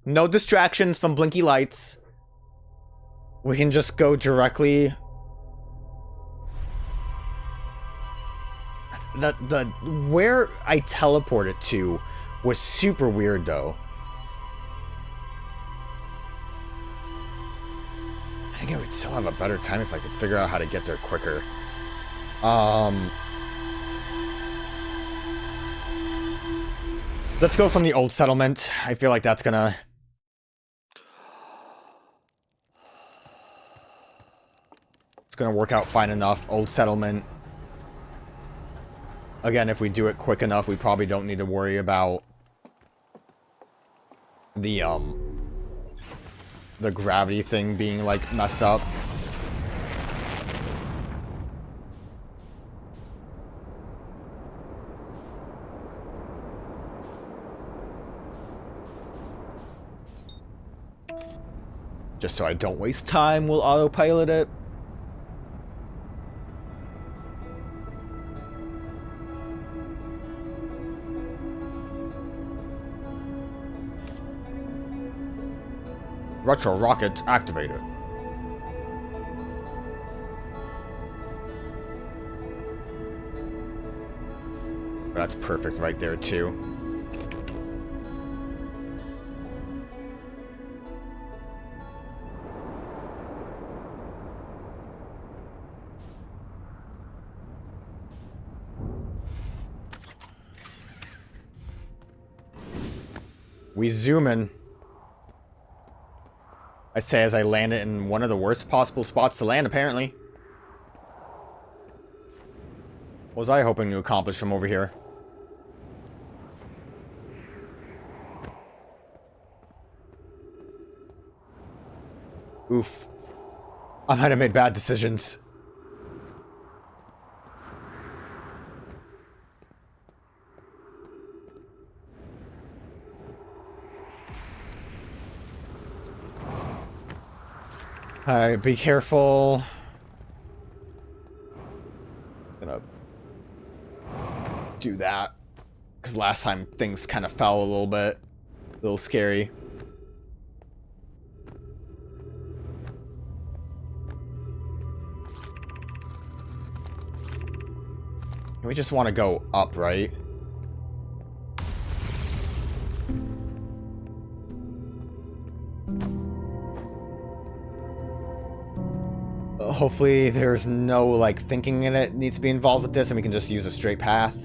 No distractions from blinky lights. We can just go directly... Where I teleported to was super weird, though. I think I would still have a better time if I could figure out how to get there quicker. Let's go from the old settlement. I feel like that's gonna... It's gonna work out fine enough. Old settlement. Again, if we do it quick enough, we probably don't need to worry about the gravity thing being, like, messed up. Just so I don't waste time, we'll autopilot it. Retro rockets activated. That's perfect right there, too. We zoom in. I say as I land it in one of the worst possible spots to land, apparently. What was I hoping to accomplish from over here? Oof. I might have made bad decisions. Alright, be careful. Gonna do that. Because last time things kind of fell a little bit. A little scary. We just want to go up, right? Hopefully there's no, like, thinking in it needs to be involved with this and we can just use a straight path.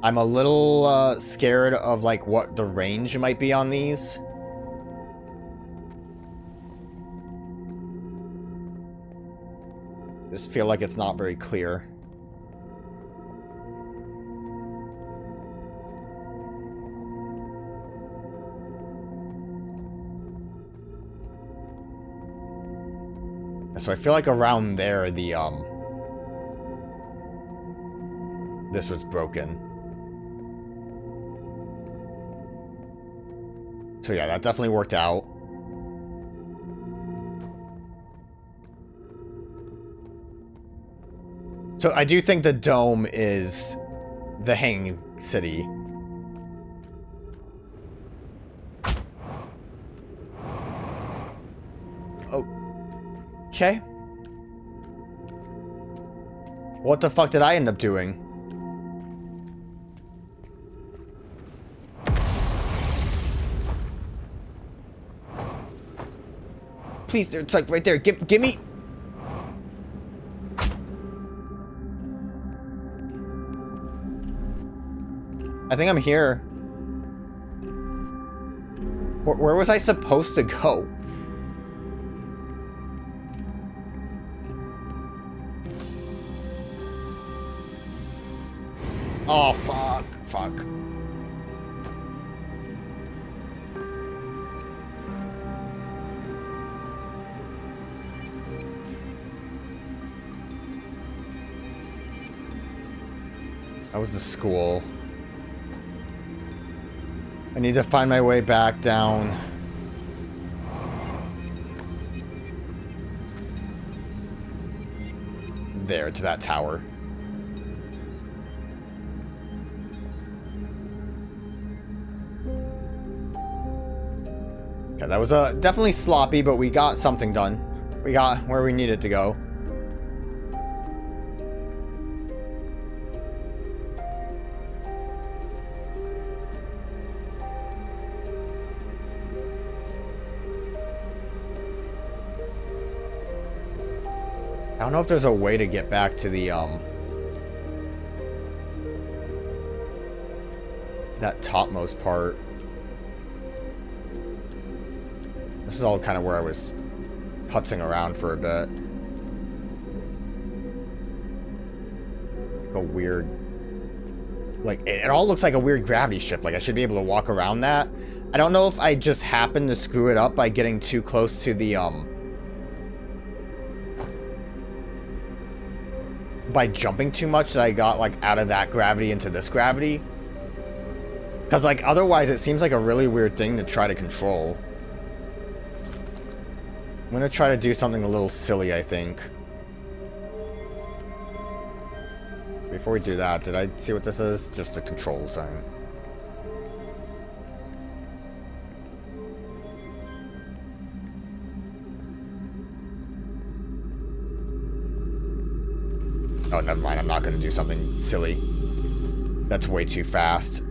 I'm a little scared of, like, what the range might be on these. Just feel like it's not very clear. So I feel like around there, the, this was broken. So yeah, that definitely worked out. So I do think the dome is the hanging city. Okay. What the fuck did I end up doing? Please, it's like right there. Give me... I think I'm here. Where was I supposed to go? Oh, fuck. Fuck. That was the school. I need to find my way back down. There, to that tower. Yeah, that was definitely sloppy, but we got something done. We got where we needed to go. I don't know if there's a way to get back to the, that topmost part. This is all kind of where I was putzing around for a bit. Like a weird... Like, it all looks like a weird gravity shift. Like, I should be able to walk around that. I don't know if I just happened to screw it up by getting too close to the, by jumping too much that I got, like, out of that gravity into this gravity. Because, like, otherwise it seems like a really weird thing to try to control. I'm gonna try to do something a little silly, I think. Before we do that, did I see what this is? Just a control sign. Oh, never mind. I'm not gonna do something silly. That's way too fast.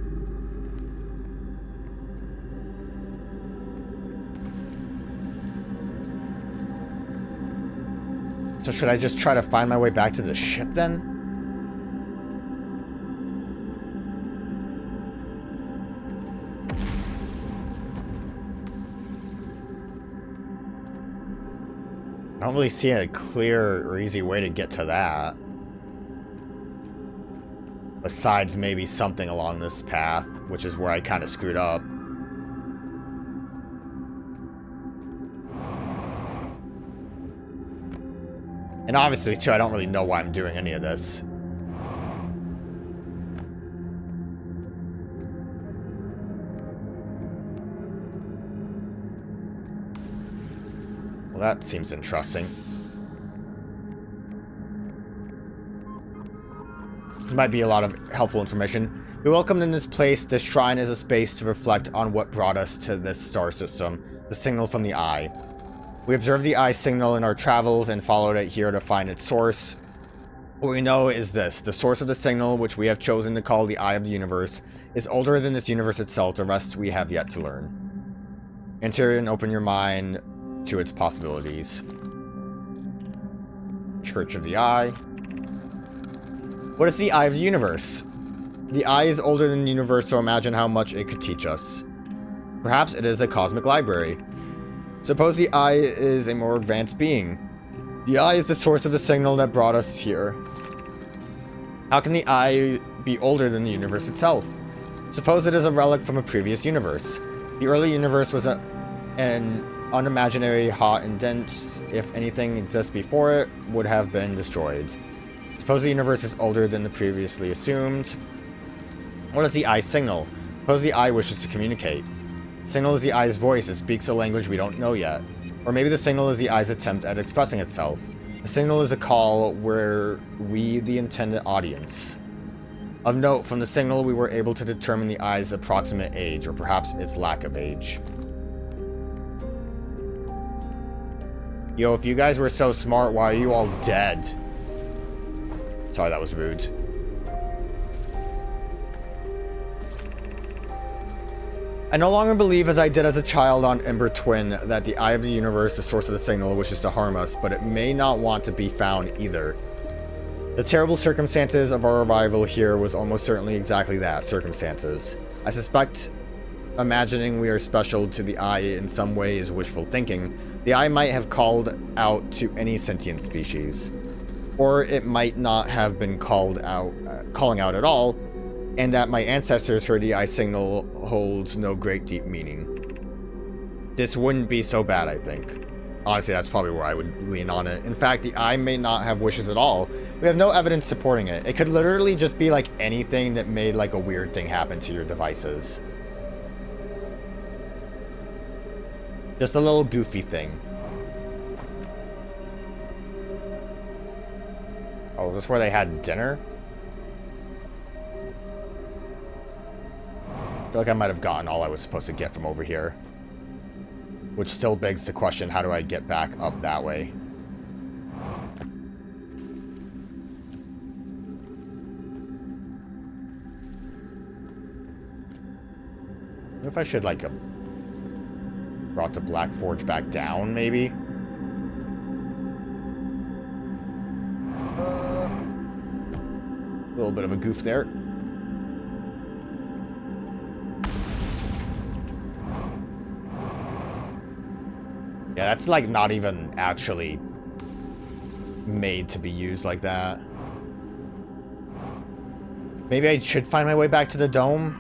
So should I just try to find my way back to the ship then? I don't really see a clear or easy way to get to that. Besides maybe something along this path, which is where I kind of screwed up. And obviously, too, I don't really know why I'm doing any of this. Well, that seems interesting. This might be a lot of helpful information. We welcomed in this place. This shrine is a space to reflect on what brought us to this star system, the signal from the eye. We observed the eye signal in our travels and followed it here to find its source. What we know is this: the source of the signal, which we have chosen to call the eye of the universe, is older than this universe itself. The rest we have yet to learn. Enter and open your mind to its possibilities. Church of the Eye. What is the eye of the universe? The eye is older than the universe, so imagine how much it could teach us. Perhaps it is a cosmic library. Suppose the eye is a more advanced being. The eye is the source of the signal that brought us here. How can the eye be older than the universe itself? Suppose it is a relic from a previous universe. The early universe was an unimaginary, hot and dense. If anything exists before it, would have been destroyed. Suppose the universe is older than the previously assumed. What is the eye signal? Suppose the eye wishes to communicate. Signal is the eye's voice. It speaks a language we don't know yet. Or maybe the signal is the eye's attempt at expressing itself. The signal is a call where we, the intended audience. Of note, from the signal we were able to determine the eye's approximate age, or perhaps its lack of age. Yo, if you guys were so smart, why are you all dead? Sorry, that was rude. I no longer believe, as I did as a child on Ember Twin, that the eye of the universe, the source of the signal, wishes to harm us, but it may not want to be found either. The terrible circumstances of our arrival here was almost certainly exactly that, circumstances. I suspect imagining we are special to the eye in some way is wishful thinking. The eye might have called out to any sentient species. Or it might not have been calling out at all, and that my ancestors heard the eye signal holds no great deep meaning. This wouldn't be so bad, I think. Honestly, that's probably where I would lean on it. In fact, the eye may not have wishes at all. We have no evidence supporting it. It could literally just be like anything that made like a weird thing happen to your devices. Just a little goofy thing. Oh, is this where they had dinner? I feel like I might have gotten all I was supposed to get from over here. Which still begs the question, how do I get back up that way? What if I should, like, brought the Black Forge back down, maybe? A little bit of a goof there. Yeah, that's like not even actually made to be used like that. Maybe I should find my way back to the dome?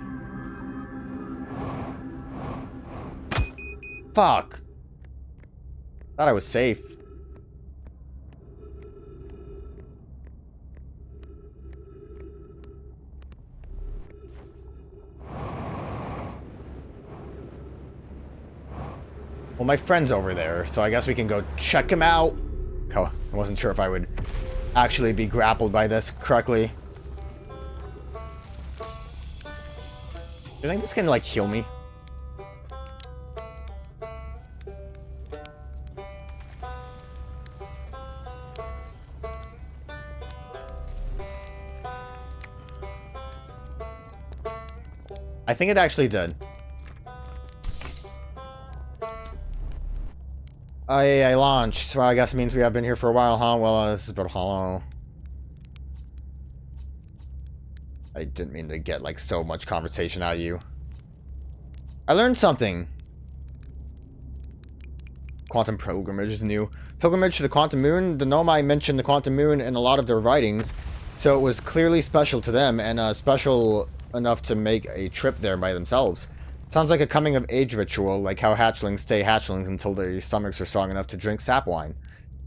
Fuck. Thought I was safe. Well, my friend's over there, so I guess we can go check him out. Oh, I wasn't sure if I would actually be grappled by this correctly. Do you think this can, like, heal me? I think it actually did. I launched. Well, I guess it means we have been here for a while, huh? Well, this is Brittle Hollow. I didn't mean to get, like, so much conversation out of you. I learned something. Quantum pilgrimage is new. Pilgrimage to the quantum moon. The Nomai mentioned the quantum moon in a lot of their writings, so it was clearly special to them, and special enough to make a trip there by themselves. Sounds like a coming-of-age ritual, like how hatchlings stay hatchlings until their stomachs are strong enough to drink sap wine.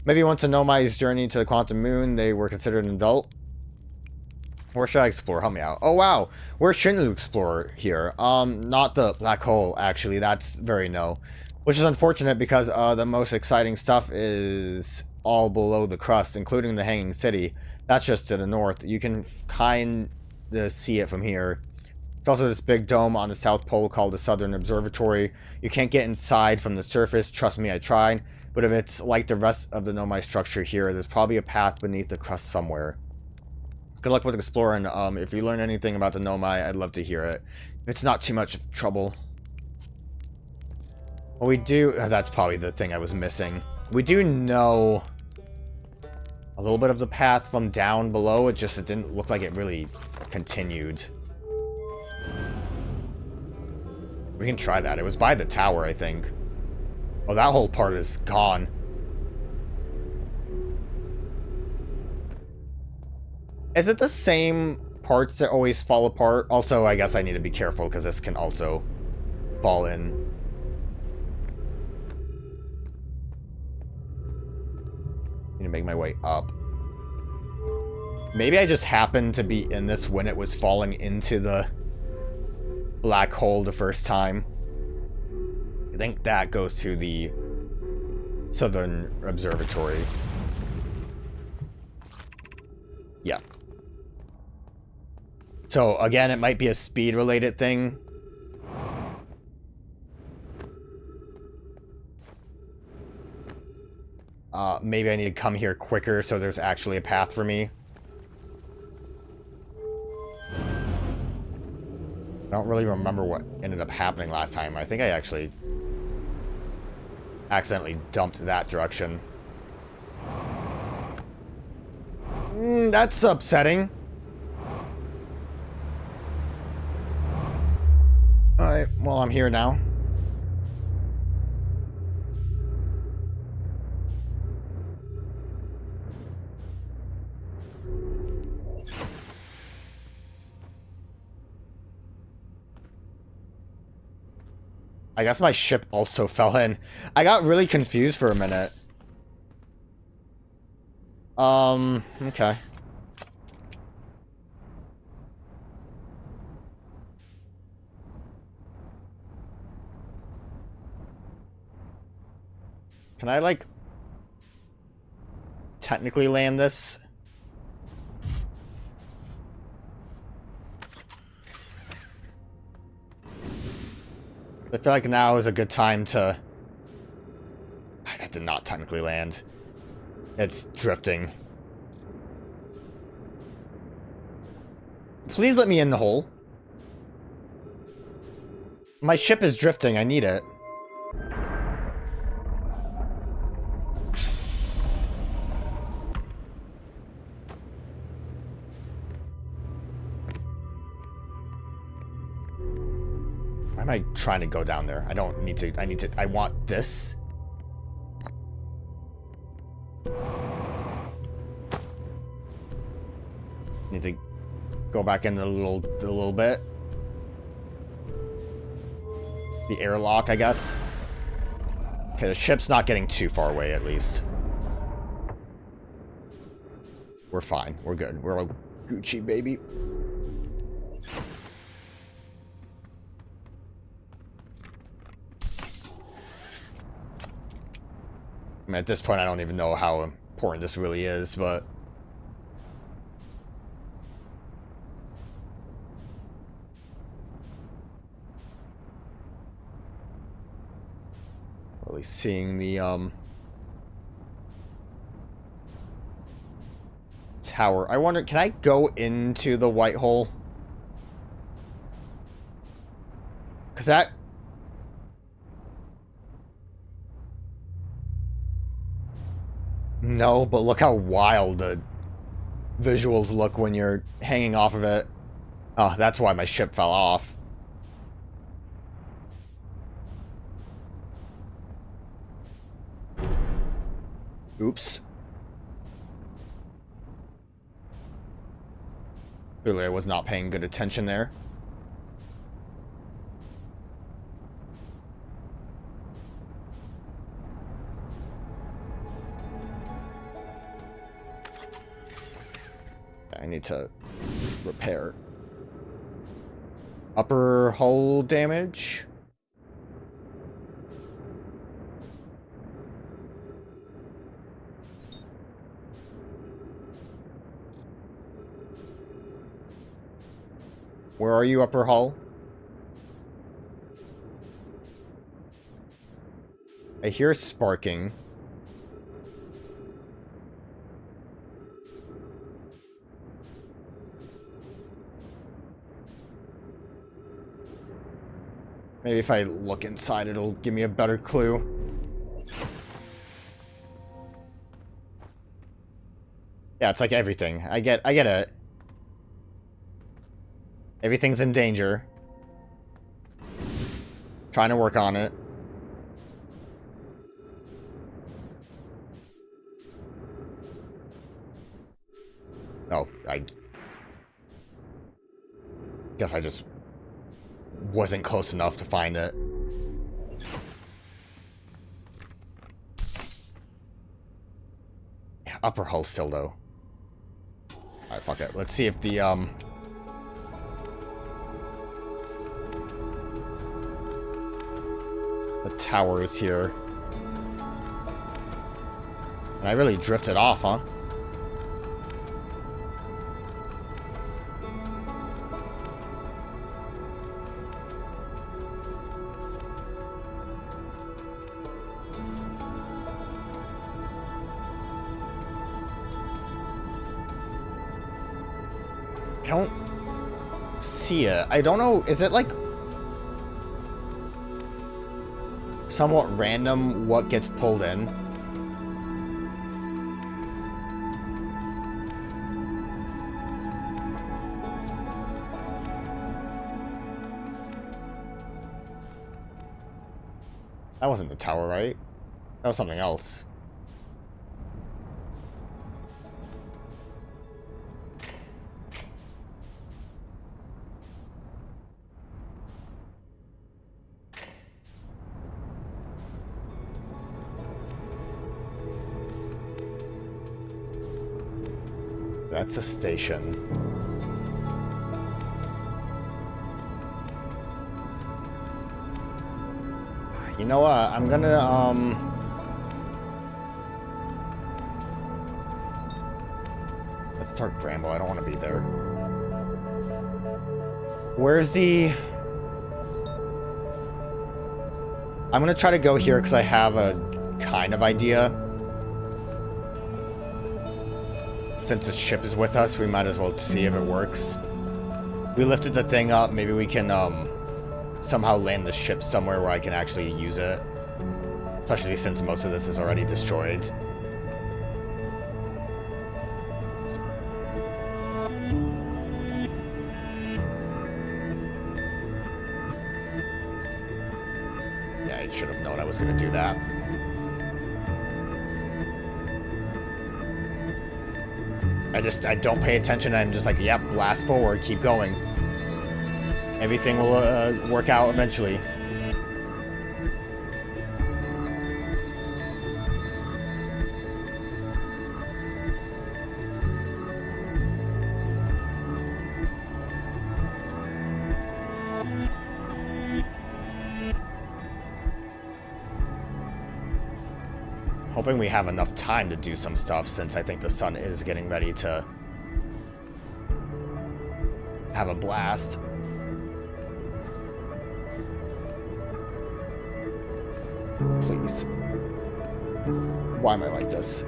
Maybe once a Nomai's journey to the quantum moon, they were considered an adult. Where should I explore? Help me out. Oh, wow. Where shouldn't you explore here? Not the black hole, actually. That's very no. Which is unfortunate because the most exciting stuff is all below the crust, including the Hanging City. That's just to the north. You can kind of see it from here. There's also this big dome on the South Pole called the Southern Observatory. You can't get inside from the surface. Trust me, I tried. But if it's like the rest of the Nomai structure here, there's probably a path beneath the crust somewhere. Good luck with exploring. If you learn anything about the Nomai, I'd love to hear it. It's not too much of trouble. Well, we do... that's probably the thing I was missing. We do know a little bit of the path from down below. It didn't look like it really continued. We can try that. It was by the tower, I think. Oh, that whole part is gone. Is it the same parts that always fall apart? Also, I guess I need to be careful because this can also fall in. Need to make my way up. Maybe I just happened to be in this when it was falling into the black hole the first time. I think that goes to the Southern Observatory. Yeah. So, again, it might be a speed-related thing. Maybe I need to come here quicker so there's actually a path for me. I don't really remember what ended up happening last time. I think I actually accidentally dumped that direction. That's upsetting. Alright, well, I'm here now. I guess my ship also fell in. I got really confused for a minute. Okay. Can I, like, technically land this? I feel like now is a good time to did not technically land. It's drifting. Please let me in the hole. My ship is drifting. I need it. Why am I trying to go down there? I don't need to. I want this. Need to go back in a little bit. The airlock, I guess. Okay, the ship's not getting too far away, at least. We're fine. We're good. We're all Gucci, baby. I mean, at this point, I don't even know how important this really is, but... Really seeing the, tower. I wonder, can I go into the white hole? Because that... No, but look how wild the visuals look when you're hanging off of it. Oh, that's why my ship fell off. Oops. Clearly I was not paying good attention there. I need to repair. Upper hull damage. Where are you, upper hull? I hear sparking. Maybe if I look inside, it'll give me a better clue. Yeah, it's like everything. I get it. Everything's in danger. Trying to work on it. Oh, I guess I just wasn't close enough to find it. Yeah, upper hull still though. Alright, fuck it. Let's see if the tower is here. And I really drifted off, huh? I don't see it. I don't know. Is it like somewhat random what gets pulled in? That wasn't the tower, right? That was something else. That's a station. You know what? I'm gonna, That's Dark Bramble. I don't want to be there. Where's the... I'm gonna try to go here because I have a kind of idea. Since the ship is with us, we might as well see if it works. We lifted the thing up. Maybe we can somehow land the ship somewhere where I can actually use it. Especially since most of this is already destroyed. Yeah, I should have known I was going to do that. I don't pay attention. I'm just like, yep, blast forward, keep going. Everything will work out eventually. Hoping we have enough time to do some stuff, since I think the sun is getting ready to have a blast. Please. Why am I like this?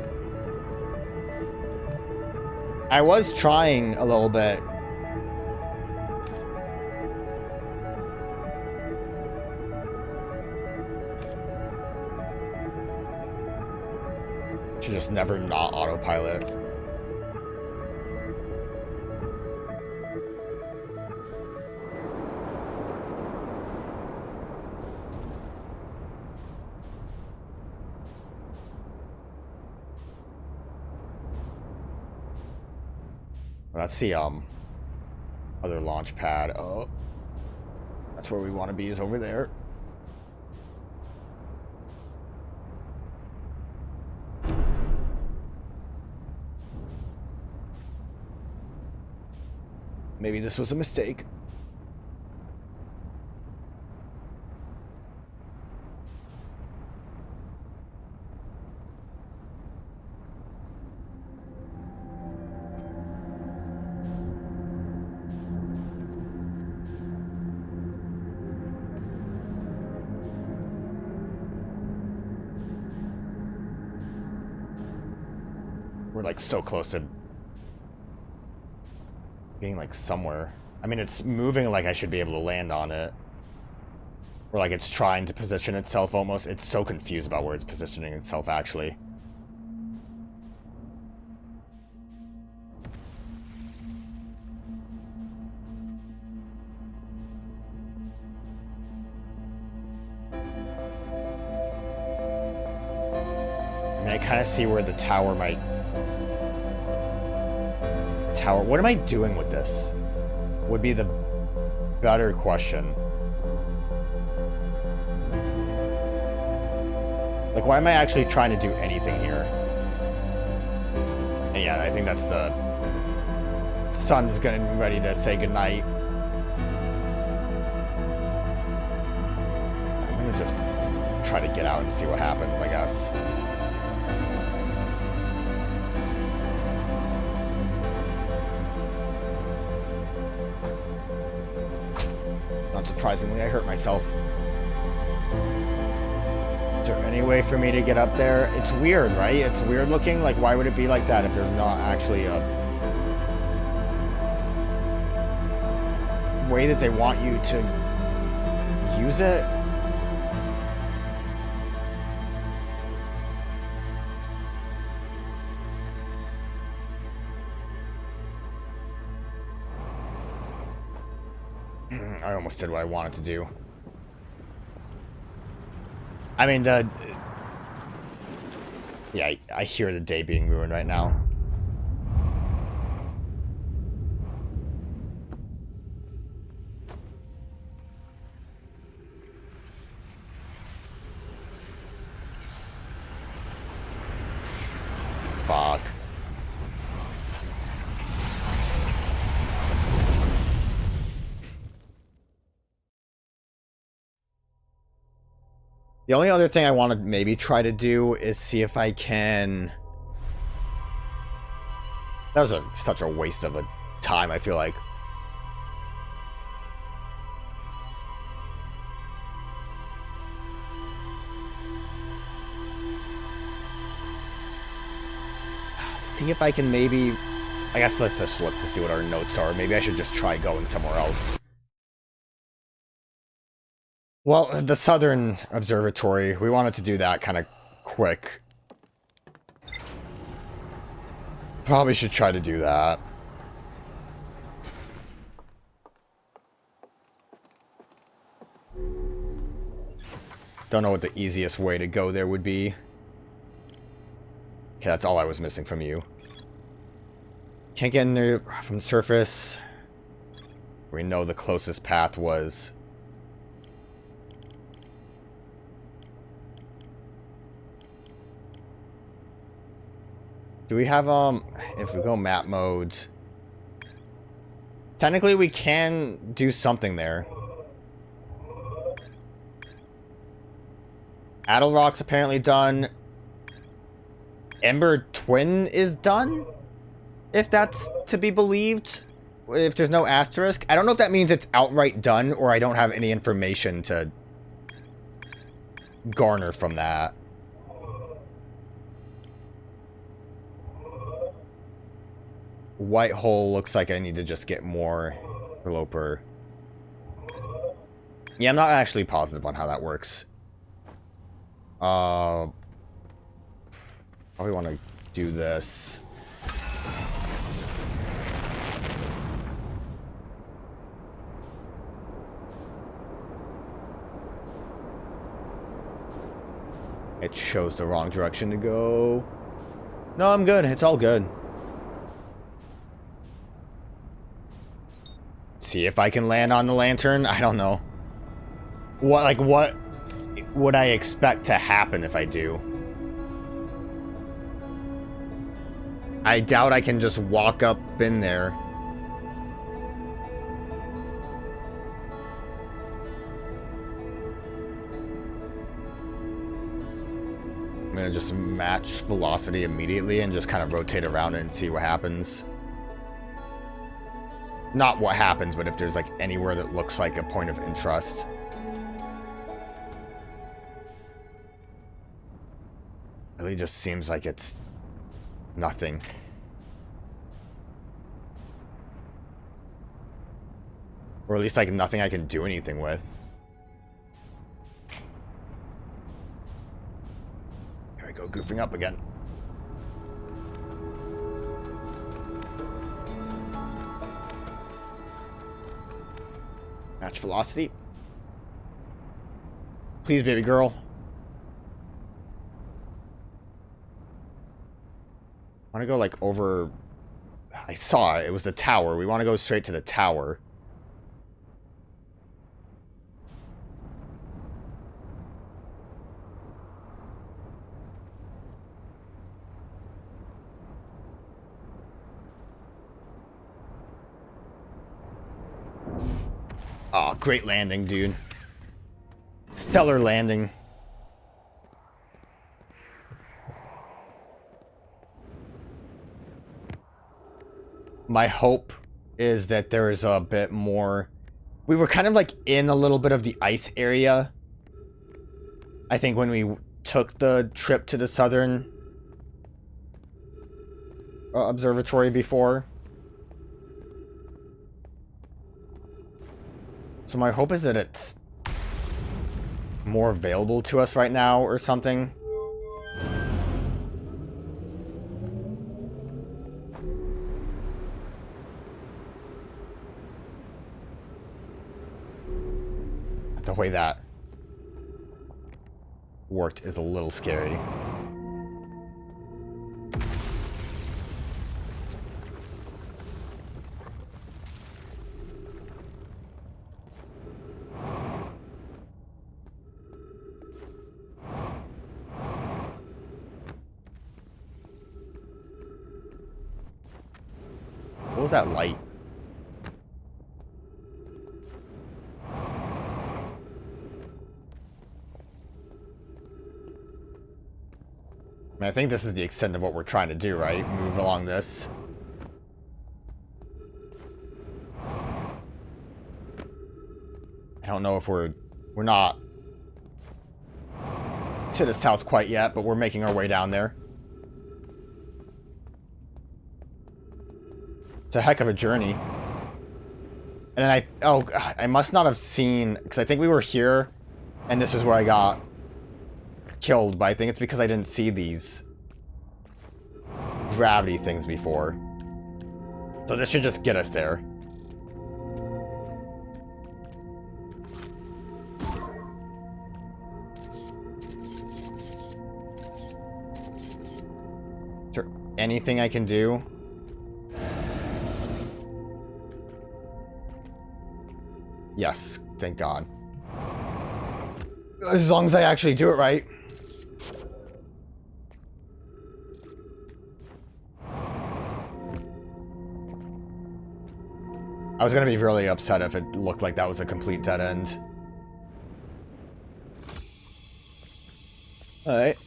I was trying a little bit. To just never not autopilot. That's the other launch pad. Oh, that's where we want to be, is over there. Maybe this was a mistake. We're like so close to being like somewhere. I mean, it's moving like I should be able to land on it. Or like it's trying to position itself almost. It's so confused about where it's positioning itself actually. I mean, I kind of see where the tower might... What am I doing with this? Would be the better question. Like, why am I actually trying to do anything here? And yeah, I think that's the... Sun's getting ready to say goodnight. I'm gonna just try to get out and see what happens, I guess. Not surprisingly, I hurt myself. Is there any way for me to get up there? It's weird, right? It's weird looking. Like, why would it be like that if there's not actually a way that they want you to use it? I almost did what I wanted to do. I mean, yeah, I hear the day being ruined right now. Fuck. The only other thing I want to maybe try to do is see if I can... That was such a waste of a time, I feel like. see if I can maybe... I guess let's just look to see what our notes are. Maybe I should just try going somewhere else. Well, the Southern Observatory, we wanted to do that kind of quick. Probably should try to do that. Don't know what the easiest way to go there would be. Okay, that's all I was missing from you. Can't get in there from the surface. We know the closest path was... Do we have, if we go map modes... Technically, we can do something there. Addle Rock's apparently done. Ember Twin is done? If that's to be believed. If there's no asterisk. I don't know if that means it's outright done, or I don't have any information to garner from that. White hole looks like I need to just get more interloper. Yeah, I'm not actually positive on how that works. Probably want to do this. It shows the wrong direction to go. No, I'm good. It's all good. See if I can land on the lantern. I don't know. What would I expect to happen if I do? I doubt I can just walk up in there. I'm gonna just match velocity immediately and just kind of rotate around it and see what happens. Not what happens, but if there's like anywhere that looks like a point of interest. Really just seems like it's nothing. Or at least like nothing I can do anything with. Here I go, goofing up again. Match velocity. Please, baby girl. I want to go like over... I saw it. It was the tower. We want to go straight to the tower. Oh, great landing, dude. Stellar landing. My hope is that there is a bit more... We were kind of like in a little bit of the ice area. I think when we took the trip to the southern observatory before. So my hope is that it's more available to us right now or something. The way that worked is a little scary. What was that light? I mean, I think this is the extent of what we're trying to do, right? Move along this. I don't know if we're not to the south quite yet, but we're making our way down there. It's a heck of a journey. And then I must not have seen, because I think we were here, and this is where I got killed, but I think it's because I didn't see these gravity things before. So this should just get us there. Is there anything I can do? Yes, thank God. As long as I actually do it right. I was gonna be really upset if it looked like that was a complete dead end. Alright.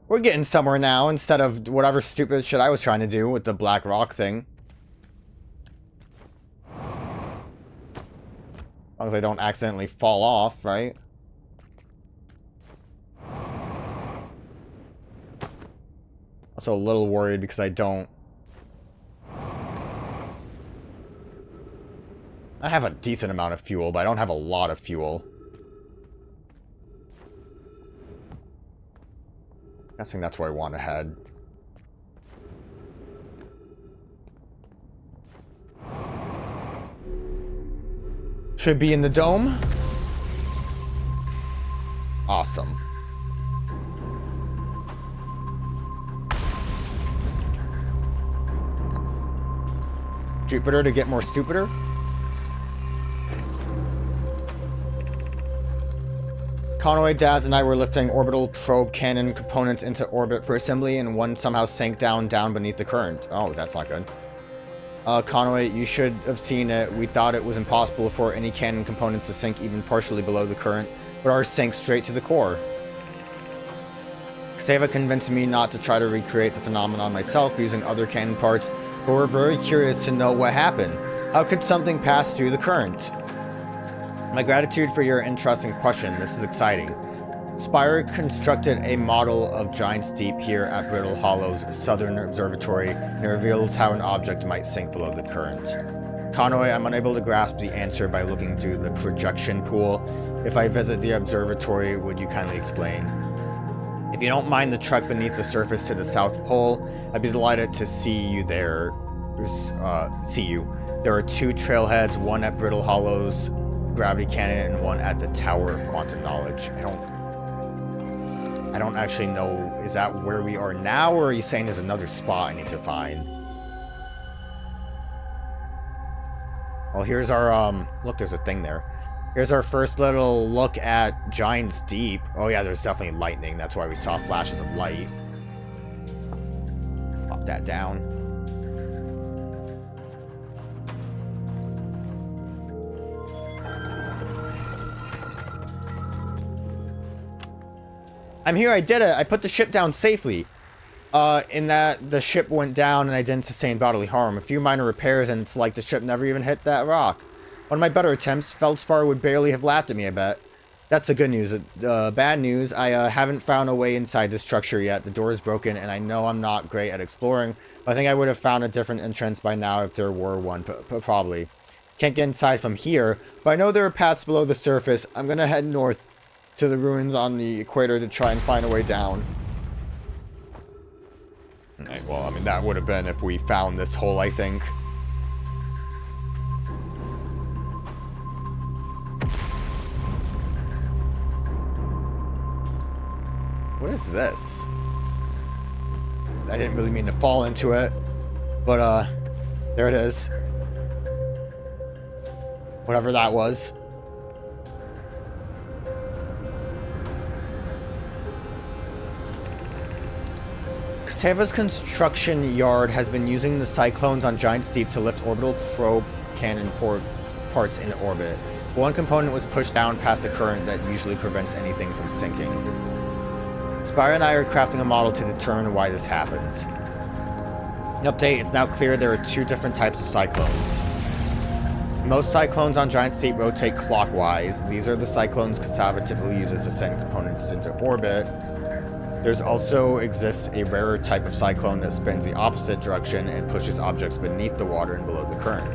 We're getting somewhere now instead of whatever stupid shit I was trying to do with the black rock thing. As long as I don't accidentally fall off, right? Also a little worried because I have a decent amount of fuel, but I don't have a lot of fuel. Guessing that's where I want to head. Should be in the dome. Awesome. Jupiter to get more stupider. Conway, Daz, and I were lifting orbital probe cannon components into orbit for assembly, and one somehow sank down beneath the current. Oh, that's not good. Conway, you should have seen it. We thought it was impossible for any cannon components to sink even partially below the current, but ours sank straight to the core. Xava convinced me not to try to recreate the phenomenon myself using other cannon parts, but we're very curious to know what happened. How could something pass through the current? My gratitude for your interesting question. This is exciting. Spire constructed a model of Giant's Deep here at Brittle Hollow's southern observatory, and it reveals how an object might sink below the current. Conway, I'm unable to grasp the answer by looking through the projection pool. If I visit the observatory, would you kindly explain? If you don't mind the trek beneath the surface to the South Pole, I'd be delighted to see you there. There are two trailheads, one at Brittle Hollow's gravity cannon and one at the Tower of Quantum Knowledge. I don't actually know, is that where we are now, or are you saying there's another spot I need to find? Well, here's our, look, there's a thing there. Here's our first little look at Giant's Deep. Oh yeah, there's definitely lightning. That's why we saw flashes of light. Pop that down. I'm here, I did it. I put the ship down safely. In that the ship went down and I didn't sustain bodily harm. A few minor repairs and it's like the ship never even hit that rock. One of my better attempts, Feldspar would barely have laughed at me, I bet. That's the good news. Bad news, I haven't found a way inside this structure yet. The door is broken and I know I'm not great at exploring, but I think I would have found a different entrance by now if there were one, probably. Can't get inside from here, but I know there are paths below the surface. I'm gonna head north to the ruins on the equator to try and find a way down. Alright, well, I mean, that would have been if we found this hole, I think. What is this? I didn't really mean to fall into it, but, there it is. Whatever that was. Xava's construction yard has been using the cyclones on Giant's Deep to lift orbital probe cannon parts into orbit. One component was pushed down past the current that usually prevents anything from sinking. Spire and I are crafting a model to determine why this happened. An update, it's now clear there are two different types of cyclones. Most cyclones on Giant's Deep rotate clockwise. These are the cyclones Xava typically uses to send components into orbit. There's also exists a rarer type of cyclone that spins the opposite direction and pushes objects beneath the water and below the current.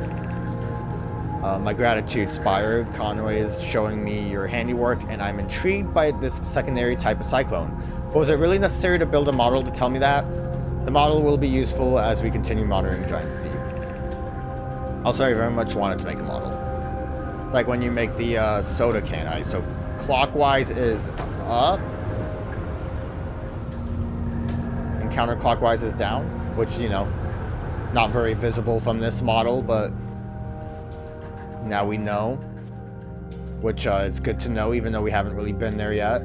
My gratitude, Spire. Conway is showing me your handiwork, and I'm intrigued by this secondary type of cyclone. But was it really necessary to build a model to tell me that? The model will be useful as we continue monitoring Giant's Deep. Also, I very much wanted to make a model. Like when you make the soda can ice. So clockwise is up. And counterclockwise is down. Which, you know, not very visible from this model, but now we know. Which is good to know, even though we haven't really been there yet.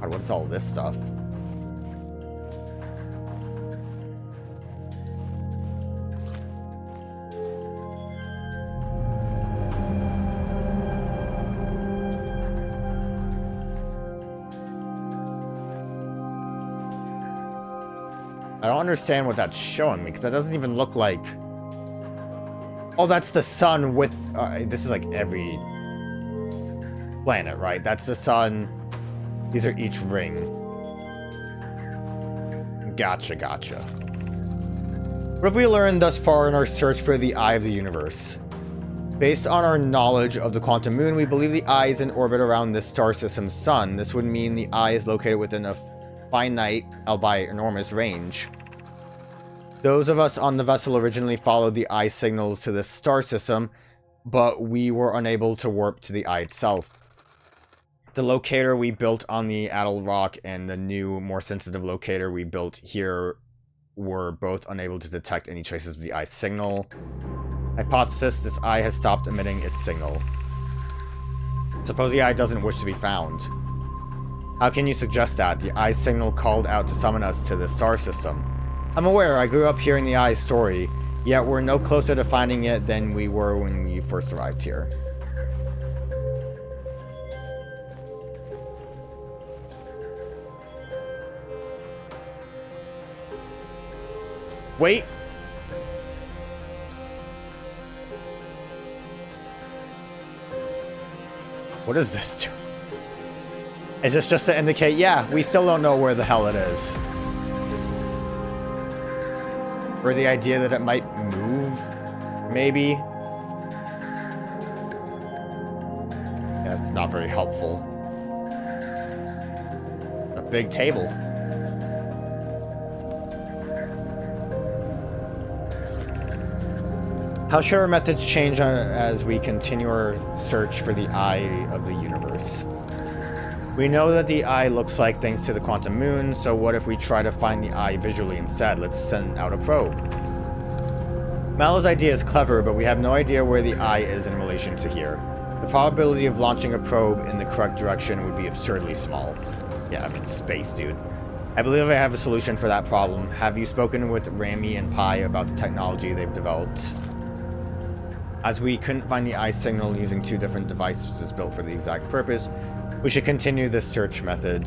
God, what is all this stuff? I don't understand what that's showing me, because that doesn't even look like... Oh, that's the sun with... this is like every planet, right? That's the sun. These are each ring. Gotcha, gotcha. What have we learned thus far in our search for the Eye of the Universe? Based on our knowledge of the quantum moon, we believe the eye is in orbit around this star system's sun. This would mean the eye is located within a finite, albeit enormous, range. Those of us on the vessel originally followed the eye signals to this star system, but we were unable to warp to the eye itself. The locator we built on the Addle Rock and the new, more sensitive locator we built here were both unable to detect any traces of the eye signal. Hypothesis: this eye has stopped emitting its signal. Suppose the eye doesn't wish to be found. How can you suggest that? The eye signal called out to summon us to this star system. I'm aware, I grew up hearing the eye's story, yet we're no closer to finding it than we were when we first arrived here. Wait! What does this do? Is this just to indicate, yeah, we still don't know where the hell it is? Or the idea that it might move, maybe? Yeah, it's not very helpful. A big table. How should our methods change as we continue our search for the Eye of the Universe? We know that the eye looks like things to the quantum moon, so what if we try to find the eye visually instead? Let's send out a probe. Mallow's idea is clever, but we have no idea where the eye is in relation to here. The probability of launching a probe in the correct direction would be absurdly small. Yeah, I mean, space, dude. I believe I have a solution for that problem. Have you spoken with Rami and Pi about the technology they've developed? As we couldn't find the eye signal using two different devices built for the exact purpose, we should continue this search method.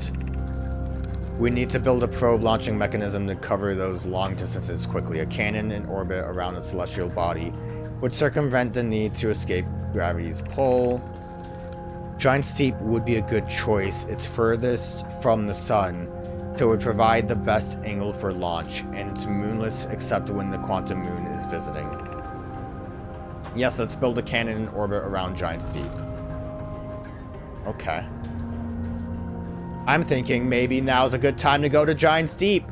We need to build a probe launching mechanism to cover those long distances quickly. A cannon in orbit around a celestial body would circumvent the need to escape gravity's pull. Giant's Deep would be a good choice. It's furthest from the sun, so it would provide the best angle for launch, and it's moonless except when the quantum moon is visiting. Yes, let's build a cannon in orbit around Giant's Deep. Okay. I'm thinking maybe now's a good time to go to Giant's Deep.